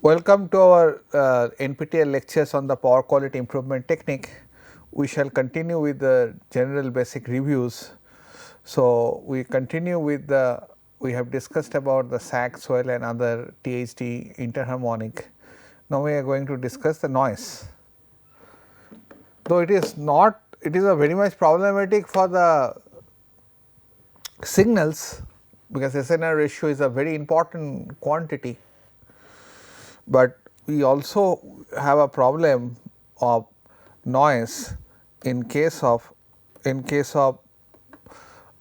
Welcome to our NPTEL lectures on the power quality improvement technique. We shall continue with the general basic reviews. So, we continue with we have discussed about the sag, swell and other THD interharmonic. Now, we are going to discuss the noise. Though it is not, it is a very much problematic for the signals, because SNR ratio is a very important quantity, but we also have a problem of noise in case of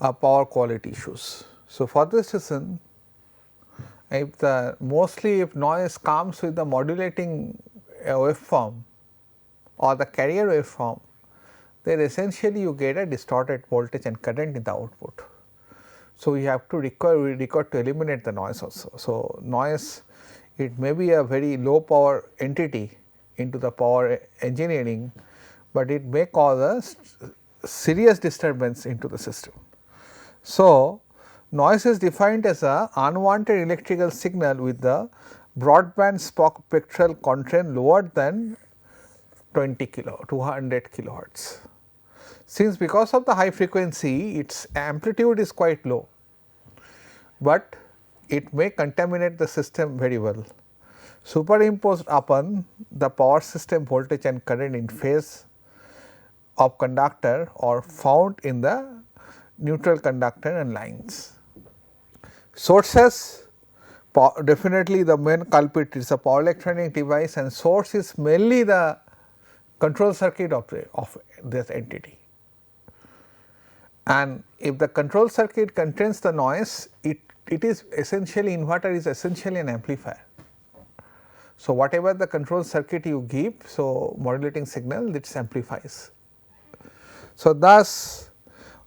power quality issues. So, for this reason, if if noise comes with the modulating waveform or the carrier waveform, then essentially you get a distorted voltage and current in the output. So, we have to require to eliminate the noise also. So, noise, it may be a very low power entity into the power engineering, but it may cause a serious disturbance into the system. So, noise is defined as a unwanted electrical signal with the broadband spectral content lower than 200 kilohertz. Since because of the high frequency, its amplitude is quite low, but it may contaminate the system very well. Superimposed upon the power system voltage and current in phase of conductor or found in the neutral conductor and lines. Sources, definitely the main culprit is a power electronic device, and source is mainly the control circuit of this entity. And if the control circuit contains the noise, it is essentially, inverter is essentially an amplifier. So, whatever the control circuit you give, so modulating signal, it amplifies. So, thus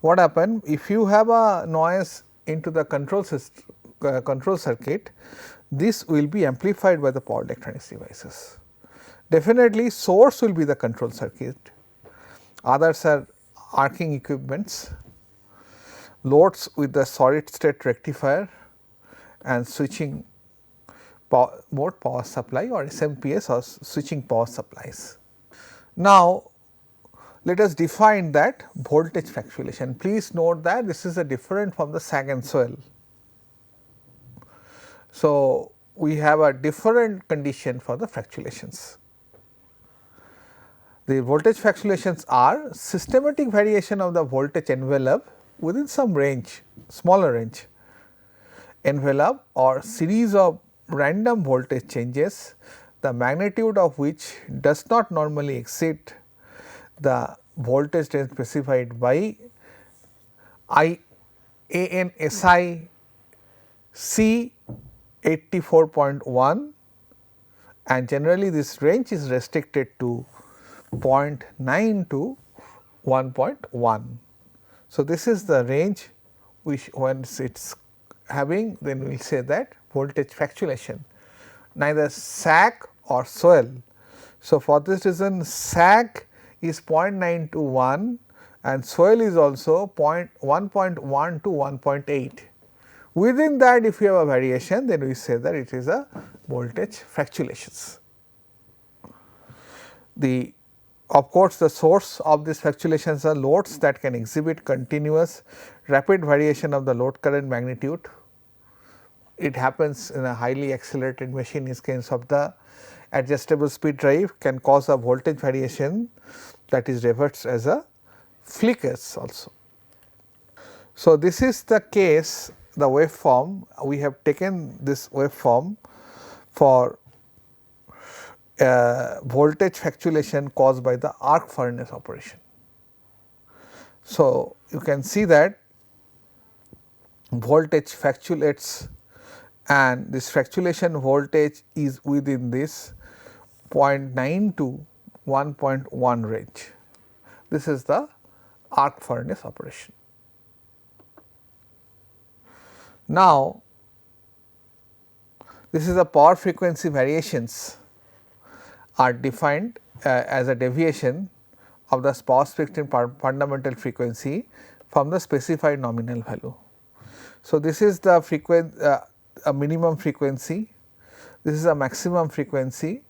what happen, if you have a noise into the control circuit, this will be amplified by the power electronics devices. Definitely source will be the control circuit, others are arcing equipments, loads with the solid state rectifier and switching mode power supply or SMPS or switching power supplies. Now, let us define that voltage fluctuation. Please note that this is a different from the sag and swell. So, we have a different condition for the fluctuations. The voltage fluctuations are systematic variation of the voltage envelope within some range, smaller range envelope or series of random voltage changes, the magnitude of which does not normally exceed the voltage range specified by ANSI C 84.1, and generally this range is restricted to 0.9 to 1.1. So, this is the range which once it is having, then we will say that voltage fluctuation, neither sag or swell. So, for this reason sag is 0.9 to 1 and swell is also 1.1 to 1.8. Within that, if you have a variation, then we say that it is a voltage fluctuations. Of course, the source of these fluctuations are loads that can exhibit continuous rapid variation of the load current magnitude. It happens in a highly accelerated machine in case of the adjustable speed drive can cause a voltage variation that is reversed as a flickers also. So, this is the case, the waveform, we have taken this waveform for voltage fluctuation caused by the arc furnace operation. So, you can see that voltage fluctuates and this fluctuation voltage is within this 0.9 to 1.1 range. This is the arc furnace operation. Now, this is the power frequency variations are defined as a deviation of the power spectrum fundamental frequency from the specified nominal value. So, this is the a minimum frequency, this is a maximum frequency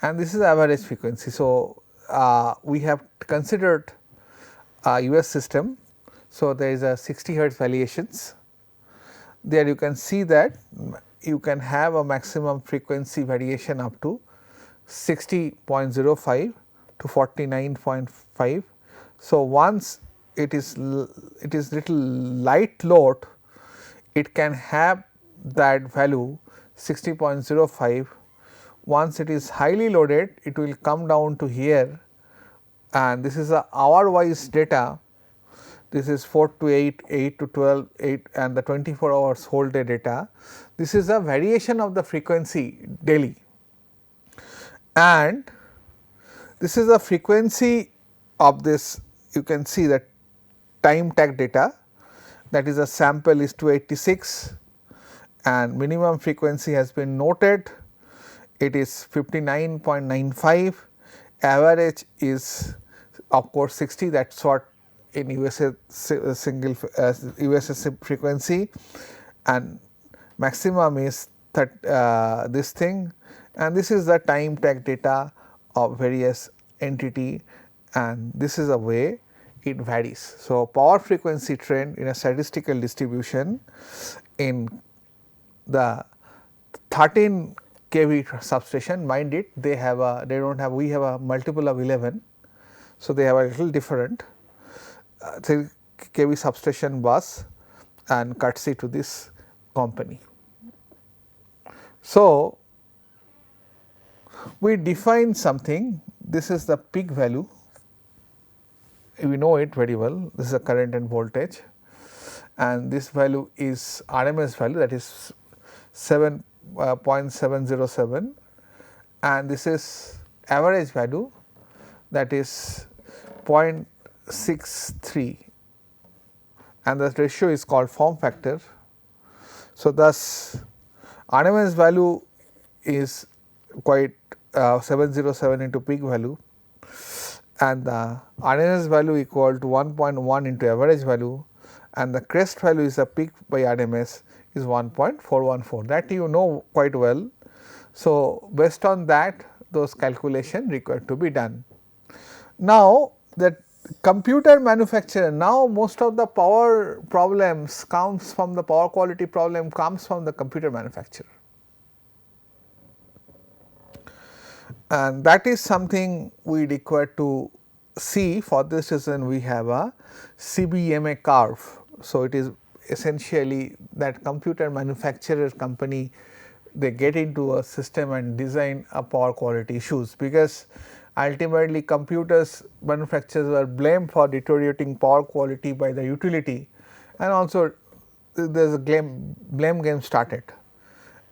and this is average frequency. So, we have considered a US system. So, there is a 60 hertz variations. There you can see that you can have a maximum frequency variation up to 60.05 to 49.5. So, once it is little light load, it can have that value 60.05. Once it is highly loaded, it will come down to here, and this is a hour wise data. This is 4 to 8, 8 to 12, 8 and the 24 hours whole day data. This is a variation of the frequency daily, and this is the frequency of this. You can see that time tag data, that is a sample is 286 and minimum frequency has been noted, it is 59.95, average is of course 60, that is what in USA single USA frequency, and maximum is that this thing, and this is the time tag data of various entity, and this is a way it varies. So, power frequency trend in a statistical distribution in the 13 kV substation, mind it, they have a, they do not have, we have a multiple of 11. So, they have a little different 3 kV substation bus, and courtesy to this company. So, we define something, this is the peak value, we know it very well, this is a current and voltage, and this value is RMS value, that is 7.707, and this is average value, that is 0.63, and the ratio is called form factor. So, thus RMS value is quite 707 into peak value, and the RMS value equal to 1.1 into average value, and the crest value is the peak by RMS is 1.414, that you know quite well. So, based on that, those calculation required to be done. Now, that computer manufacturer, now most of the power problems comes from the power quality problem comes from the computer manufacturer, and that is something we require to see. For this reason, we have a CBMA curve. So, it is essentially that computer manufacturer company, they get into a system and design a power quality issues, because ultimately computers manufacturers were blamed for deteriorating power quality by the utility, and also there is a blame game started,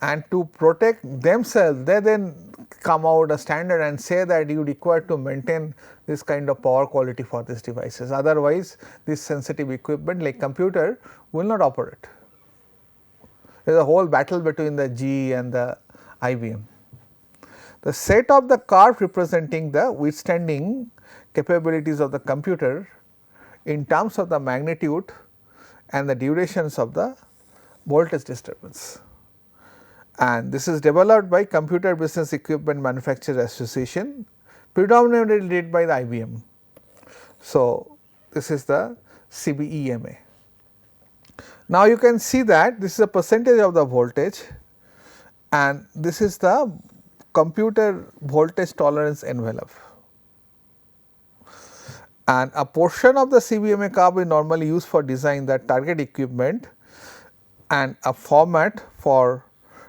and to protect themselves they then come out a standard and say that you require to maintain this kind of power quality for these devices, otherwise this sensitive equipment like computer will not operate. There is a whole battle between the GE and the IBM. The set of the curve representing the withstanding capabilities of the computer in terms of the magnitude and the durations of the voltage disturbance, and this is developed by Computer Business Equipment Manufacturer Association, predominantly led by the IBM. So, this is the CBEMA. Now, you can see that this is a percentage of the voltage, and this is the computer voltage tolerance envelope, and a portion of the CBMA curve is normally used for design the target equipment and a format for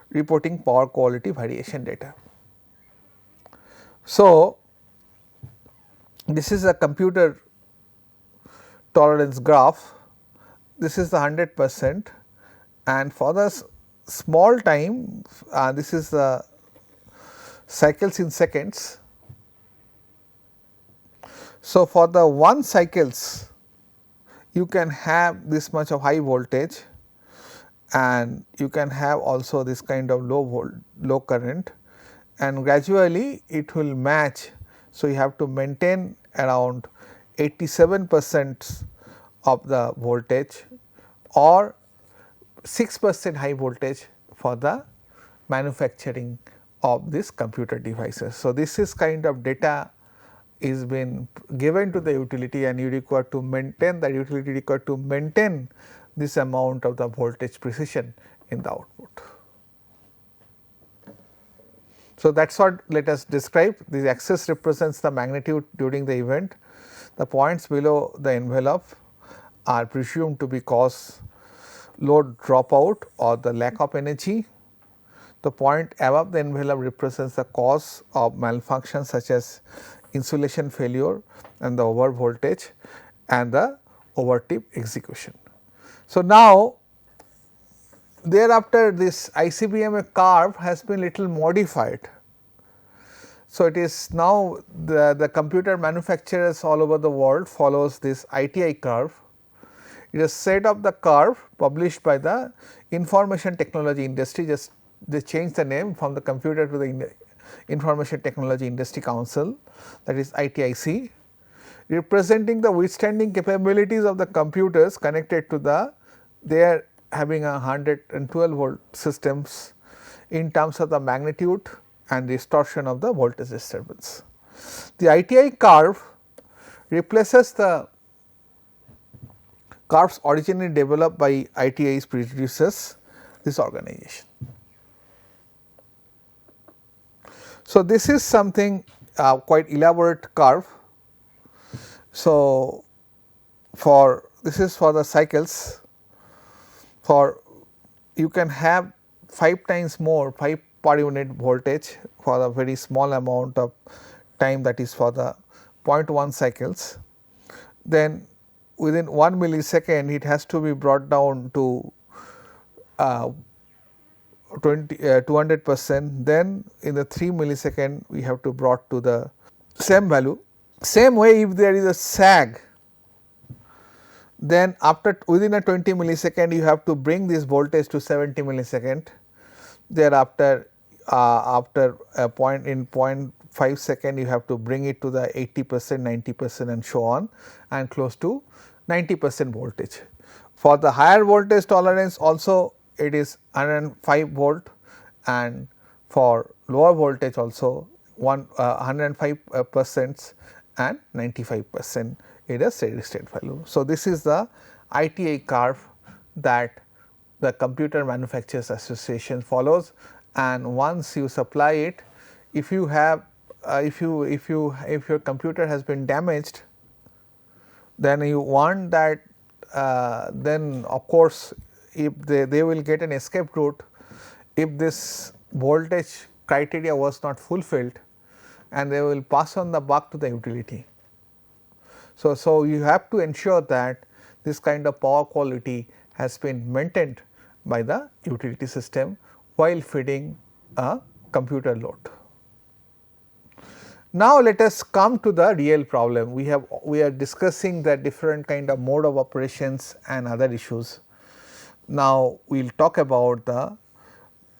reporting power quality variation data. So, this is a computer tolerance graph, this is the 100%, and for the small time this is the cycles in seconds. So, for the 1 cycles you can have this much of high voltage, and you can have also this kind of low current, and gradually it will match. So, you have to maintain around 87% of the voltage or 6% high voltage for the manufacturing of these computer devices. So, this is kind of data is been given to the utility, and you require to maintain, the utility require to maintain this amount of the voltage precision in the output. So, that is what let us describe. This axis represents the magnitude during the event. The points below the envelope are presumed to be cause load dropout or the lack of energy. The point above the envelope represents the cause of malfunction such as insulation failure and the over voltage and the over tip execution. So, now thereafter this ICBMA curve has been little modified. So, it is now the computer manufacturers all over the world follows this ITI curve. It is set of the curve published by the information technology industry, just they changed the name from the computer to the information technology industry council, that is ITIC, representing the withstanding capabilities of the computers connected to the, they are having a 112 volt systems in terms of the magnitude and distortion of the voltage disturbance. The ITI curve replaces the curves originally developed by ITI's predecessors, this organization. So, this is something quite elaborate curve. So, for this is for the cycles, for you can have 5 times more 5 per unit voltage for a very small amount of time, that is for the 0.1 cycles. Then within 1 millisecond it has to be brought down to 200%, then in the 3 millisecond we have to brought to the same value. Same way, if there is a sag, then after within a 20 millisecond you have to bring this voltage to 70 millisecond. Thereafter after a point in 0.5 second you have to bring it to the 80%, 90% and so on, and close to 90% voltage. For the higher voltage tolerance also it is 105 volt, and for lower voltage also 105% and 95% is a steady state value. So, this is the ITI curve that the Computer Manufacturers Association follows, and once you supply it, if you have if your computer has been damaged, then you want that then of course, if they will get an escape route if this voltage criteria was not fulfilled, and they will pass on the buck to the utility. So, you have to ensure that this kind of power quality has been maintained by the utility system while feeding a computer load. Now, let us come to the real problem. We are discussing the different kind of mode of operations and other issues. Now, we will talk about the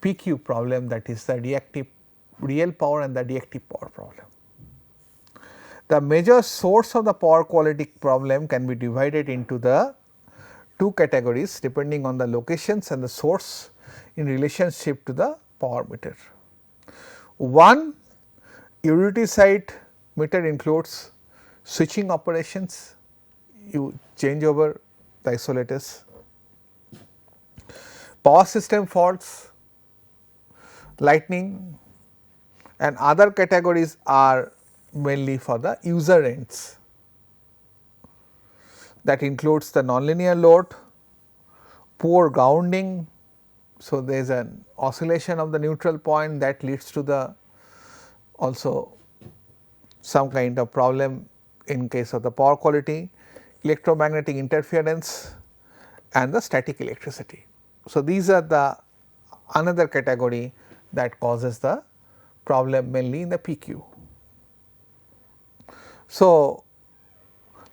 PQ problem, that is the real power and the reactive power problem. The major source of the power quality problem can be divided into the two categories depending on the locations and the source in relationship to the power meter. One, utility side meter includes switching operations, you change over the isolators, power system faults, lightning, and other categories are mainly for the user ends, that includes the nonlinear load, poor grounding. So, there is an oscillation of the neutral point that leads to the also some kind of problem in case of the power quality, electromagnetic interference and the static electricity. So, these are the another category that causes the problem mainly in the PQ. So,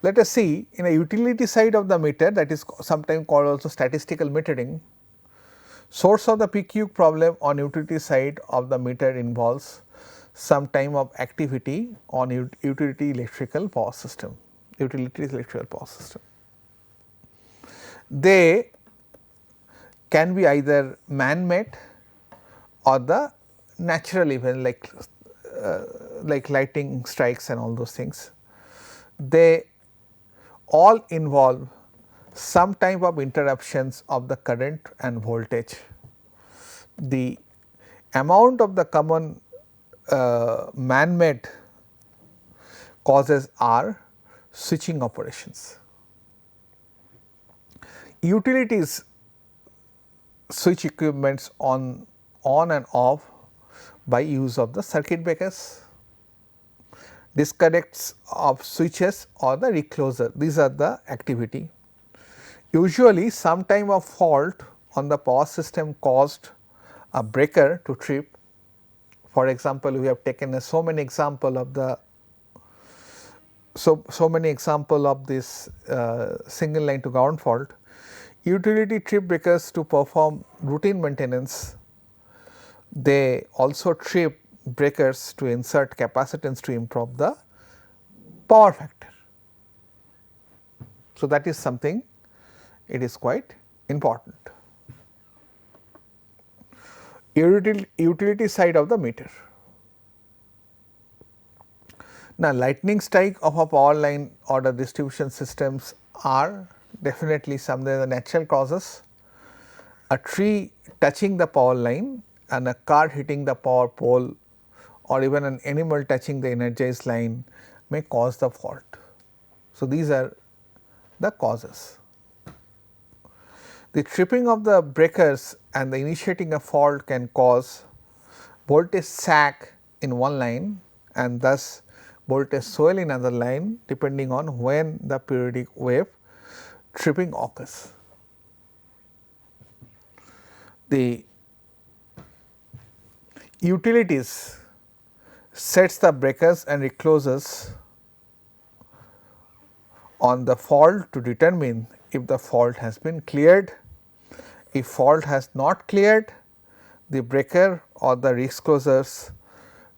let us see in a utility side of the meter, that is sometimes called also statistical metering. Source of the PQ problem on utility side of the meter involves some time of activity on utility electrical power system, They can be either man made or the natural event like lightning strikes and all those things, they all involve some type of interruptions of the current and voltage. The amount of the common man-made causes are switching operations. Utilities switch equipments on and off by use of the circuit breakers, disconnects of switches or the recloser. These are the activity. Usually some time of fault on the power system caused a breaker to trip. For example, we have taken so many example of the so many example of this single line to ground fault. Utility trip breakers to perform routine maintenance. They also trip breakers to insert capacitance to improve the power factor. So, that is something it is quite important. Utility side of the meter. Now, lightning strike of a power line or the distribution systems are definitely some of the natural causes. A tree touching the power line and a car hitting the power pole or even an animal touching the energized line may cause the fault. So, these are the causes. The tripping of the breakers and the initiating a fault can cause voltage sag in one line and thus voltage swell in another line depending on when the periodic wave tripping occurs. The utilities sets the breakers and reclosers on the fault to determine if the fault has been cleared. If fault has not cleared, the breaker or the reclosers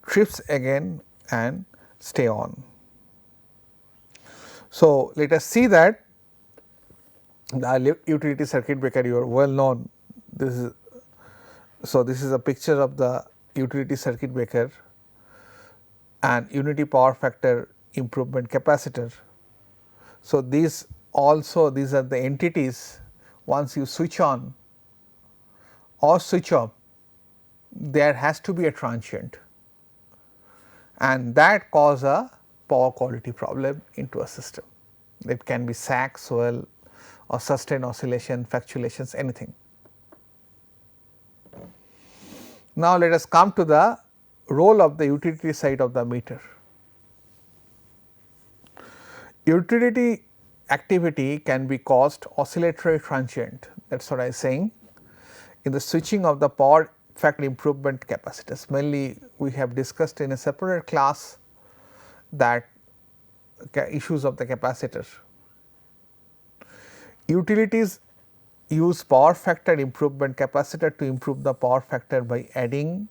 trips again and stay on. So, let us see that the utility circuit breaker, you are well known. This is this is a picture of the utility circuit breaker and unity power factor improvement capacitor. So, these are the entities. Once you switch on or switch off, there has to be a transient and that cause a power quality problem into a system. It can be sag, swell or sustained oscillation, fluctuations, anything. Now, let us come to the role of the utility side of the meter. Utility activity can be caused oscillatory transient, that is what I am saying, in the switching of the power factor improvement capacitors. Mainly we have discussed in a separate class that issues of the capacitor. Utilities use power factor improvement capacitor to improve the power factor by adding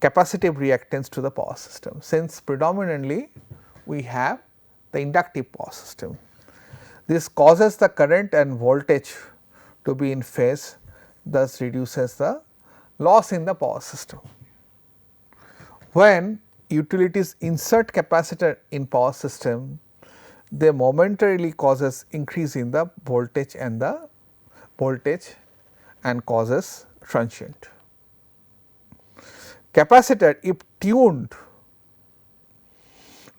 capacitive reactance to the power system, since predominantly we have the inductive power system. This causes the current and voltage to be in phase, thus reduces the loss in the power system. When utilities insert capacitor in power system, they momentarily causes increase in the voltage and causes transient. Capacitor, if tuned,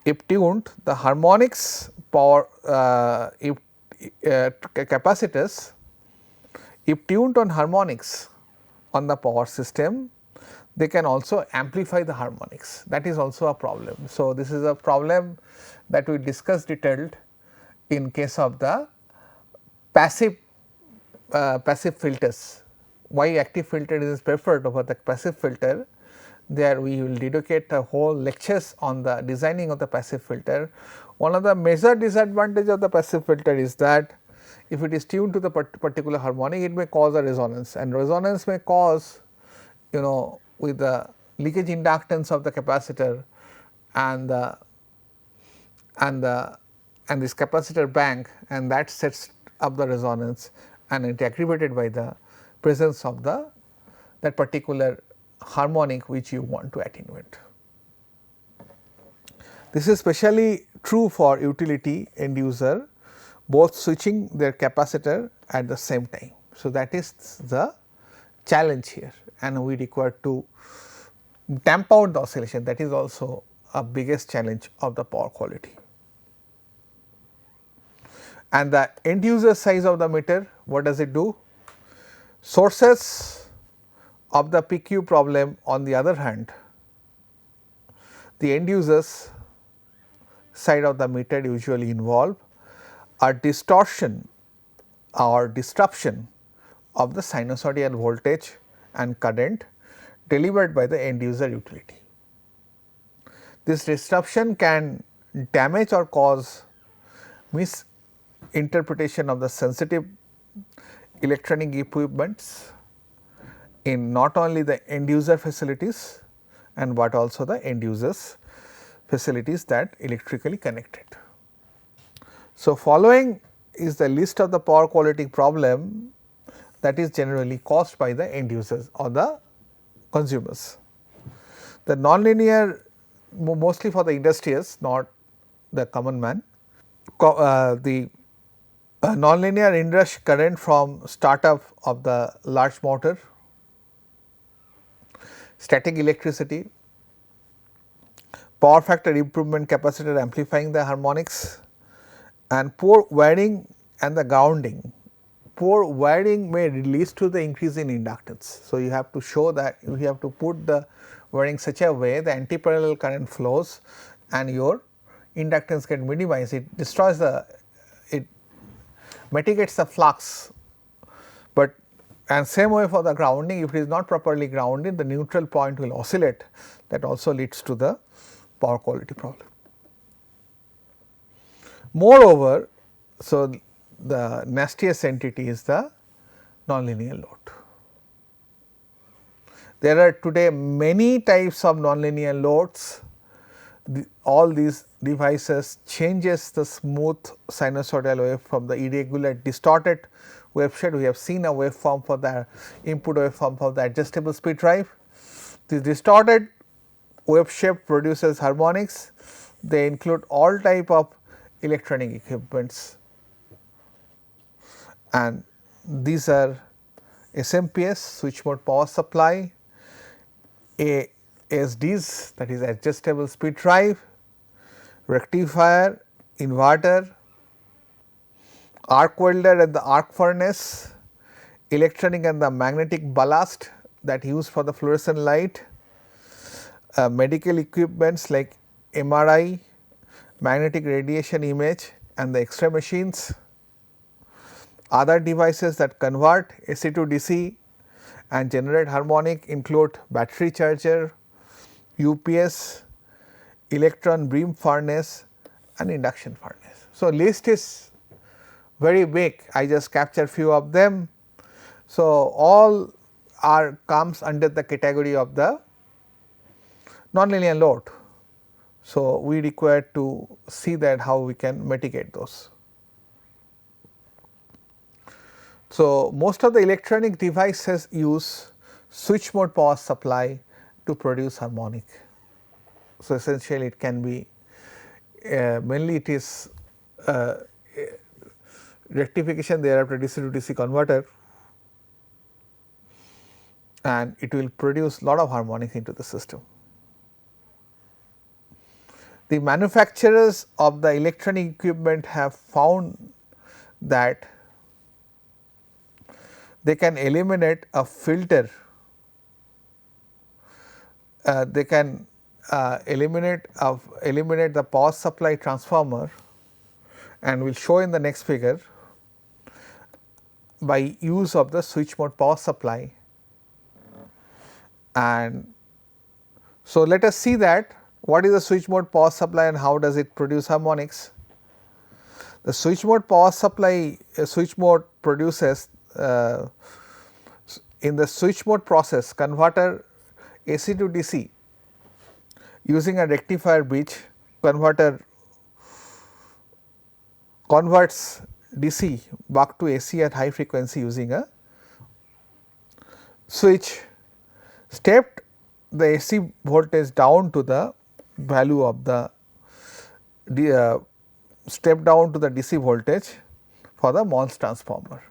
the harmonics power capacitors, if tuned on harmonics on the power system, they can also amplify the harmonics. That is also a problem. So, this is a problem that we discussed detailed in case of the passive filters. Why active filter is preferred over the passive filter? There we will dedicate a whole lectures on the designing of the passive filter. One of the major disadvantage of the passive filter is that if it is tuned to the particular harmonic, it may cause a resonance, and resonance may cause, with the leakage inductance of the capacitor and this capacitor bank, and that sets up the resonance and it aggravated by the presence of that particular harmonic which you want to attenuate. This is especially true for utility end user, both switching their capacitor at the same time. So, that is the challenge here, and we require to damp out the oscillation. That is also a biggest challenge of the power quality. And the end user size of the meter, what does it do? Sources of the PQ problem, on the other hand, the end users side of the meter usually involve a distortion or disruption of the sinusoidal voltage and current delivered by the end user utility. This disruption can damage or cause misinterpretation of the sensitive electronic equipments in not only the end user facilities and but also the end users facilities that electrically connected. So, following is the list of the power quality problem that is generally caused by the end users or the consumers. The nonlinear, mostly for the industrials, not the common man, the nonlinear inrush current from startup of the large motor, static electricity, power factor improvement capacitor amplifying the harmonics, and poor wiring and the grounding. Poor wiring may lead to the increase in inductance. So, you have to show that you have to put the wiring such a way the anti-parallel current flows and your inductance get minimized. It destroys the, it mitigates the flux, but and same way for the grounding, if it is not properly grounded, the neutral point will oscillate. That also leads to the power quality problem. Moreover, so the nastiest entity is the nonlinear load. There are today many types of nonlinear loads. All these devices changes the smooth sinusoidal wave from the irregular distorted wave shape. We have seen a waveform for the input waveform for the adjustable speed drive. This distorted wave shape produces harmonics. They include all type of electronic equipments, and these are SMPS, switch mode power supply, ASDs, that is adjustable speed drive, rectifier, inverter, arc welder and the arc furnace, electronic and the magnetic ballast that used for the fluorescent light, medical equipments like MRI, magnetic radiation image and the X-ray machines. Other devices that convert AC to DC and generate harmonic include battery charger, UPS, electron beam furnace and induction furnace. So, list is very big, I just capture few of them. So, all are comes under the category of the nonlinear load. So, we require to see that how we can mitigate those. So, most of the electronic devices use switch mode power supply to produce harmonic. So, essentially it can be mainly it is rectification thereafter DC to DC converter, and it will produce lot of harmonics into the system. The manufacturers of the electronic equipment have found that they can eliminate a filter, they can eliminate the power supply transformer, and we will show in the next figure by use of the switch mode power supply. And so, let us see that what is the switch mode power supply and how does it produce harmonics. The switch mode power supply switch mode produces in the switch mode process converter AC to DC using a rectifier bridge converter converts DC back to AC at high frequency using a switch stepped the AC voltage down to the value of the step down to the DC voltage for the Mons transformer.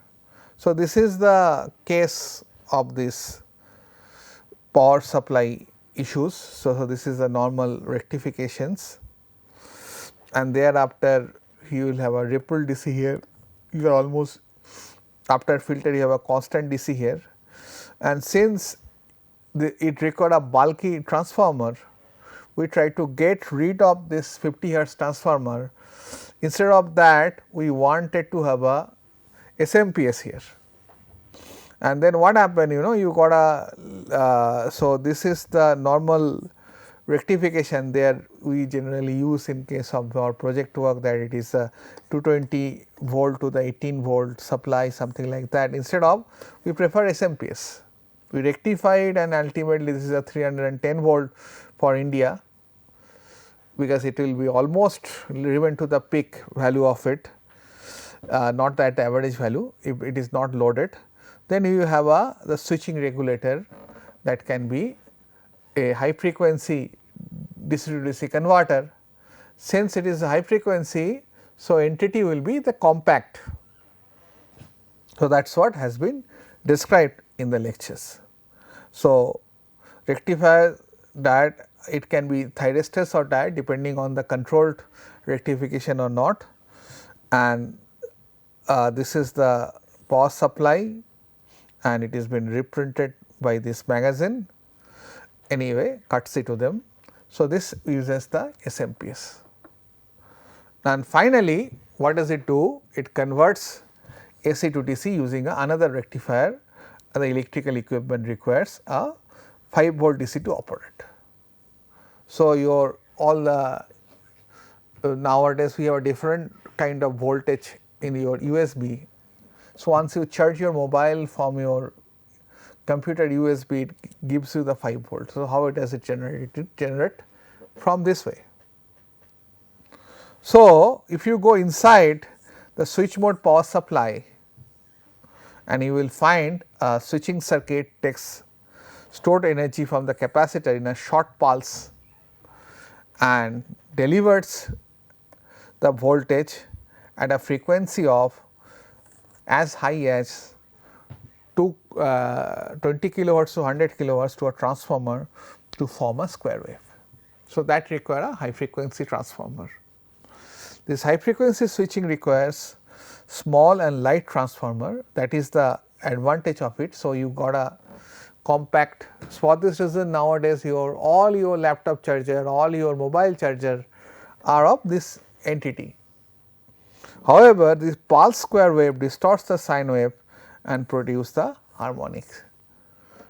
So, this is the case of this power supply issues. So, this is the normal rectifications, and thereafter you will have a ripple DC here. You are almost after filter you have a constant DC here, and since it required a bulky transformer, we try to get rid of this 50 hertz transformer. Instead of that, we wanted to have a SMPS here. And then what happened, you got a so this is the normal rectification there we generally use in case of our project work, that it is a 220 volt to the 18 volt supply, something like that. Instead of, we prefer SMPS. We rectified, and ultimately this is a 310 volt for India, because it will be almost driven to the peak value of it, not that average value if it is not loaded. Then you have the switching regulator that can be a high frequency DC to DC converter. Since it is a high frequency, so entity will be the compact. So, that is what has been described in the lectures. So, rectifier diode, it can be thyristors or diode depending on the controlled rectification or not, and this is the power supply, and it has been reprinted by this magazine, anyway courtesy to them. So, this uses the SMPS. And finally, what does it do? It converts AC to DC using another rectifier. The electrical equipment requires a 5 volt DC to operate. So, your all the nowadays we have a different kind of voltage in your USB. So, once you charge your mobile from your computer USB, it gives you the 5 volt. So, how does it generate? It generate from this way. So, if you go inside the switch mode power supply, and you will find a switching circuit takes stored energy from the capacitor in a short pulse and delivers the voltage at a frequency of as high as 20 kilohertz to 100 kilohertz to a transformer to form a square wave. So, that require a high frequency transformer. This high frequency switching requires small and light transformer, that is the advantage of it. So, you got a compact. For this reason nowadays all your laptop charger, all your mobile charger are of this entity. However, this pulse square wave distorts the sine wave and produce the harmonics.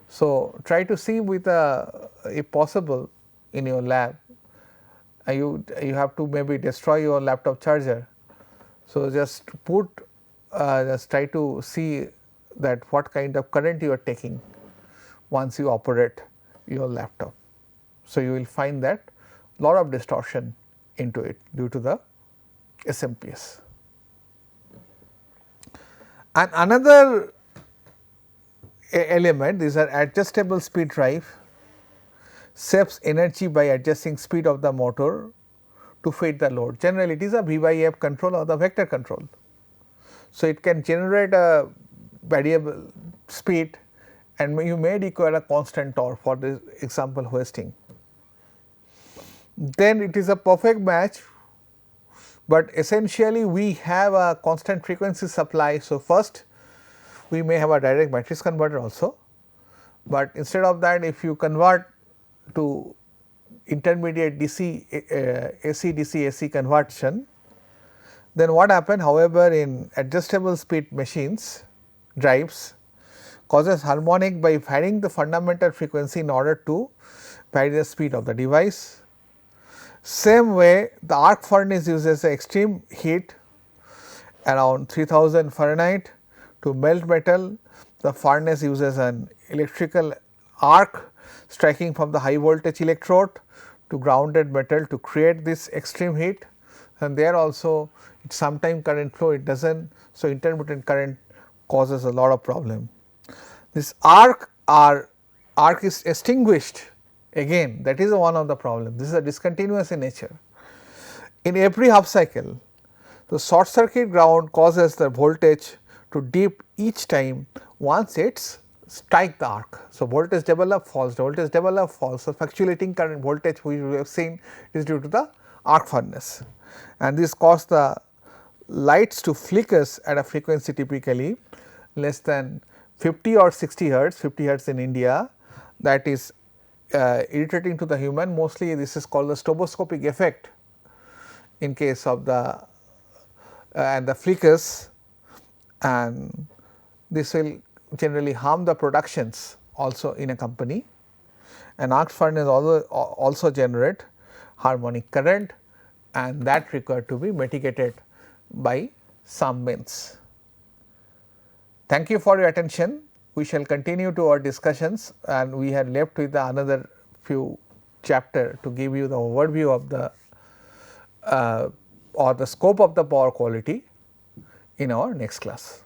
So, try to see with if possible in your lab, you have to maybe destroy your laptop charger. So, just just try to see that what kind of current you are taking once you operate your laptop. So, you will find that lot of distortion into it due to the SMPS. And another element, these are adjustable speed drive, saves energy by adjusting speed of the motor to fit the load. Generally, it is a V by F control or the vector control. So, it can generate a variable speed, and you may require a constant torque, for this example hoisting. Then it is a perfect match, but essentially we have a constant frequency supply. So, first we may have a direct matrix converter also, but instead of that, if you convert to intermediate DC AC DC AC conversion, then what happen? However, in adjustable speed machines drives causes harmonic by varying the fundamental frequency in order to vary the speed of the device. Same way, the arc furnace uses extreme heat around 3000 Fahrenheit to melt metal. The furnace uses an electrical arc striking from the high voltage electrode to grounded metal to create this extreme heat, and there also sometime current flow, it does not. So, intermittent current causes a lot of problem. This arc is extinguished Again that is one of the problems, this is a discontinuous in nature. In every half cycle, the short circuit ground causes the voltage to dip each time once it strike the arc. So, voltage develop falls, voltage develop falls. So, fluctuating current voltage we have seen is due to the arc furnace, and this causes the lights to flickers at a frequency typically less than 50 or 60 hertz, 50 hertz in India, that is irritating to the human. Mostly this is called the stroboscopic effect in case of the and the flickers, and this will generally harm the productions also in a company. An arc furnace also generate harmonic current, and that required to be mitigated by some means. Thank you for your attention. We shall continue to our discussions, and we had left with another few chapter to give you the overview of the or the scope of the power quality in our next class.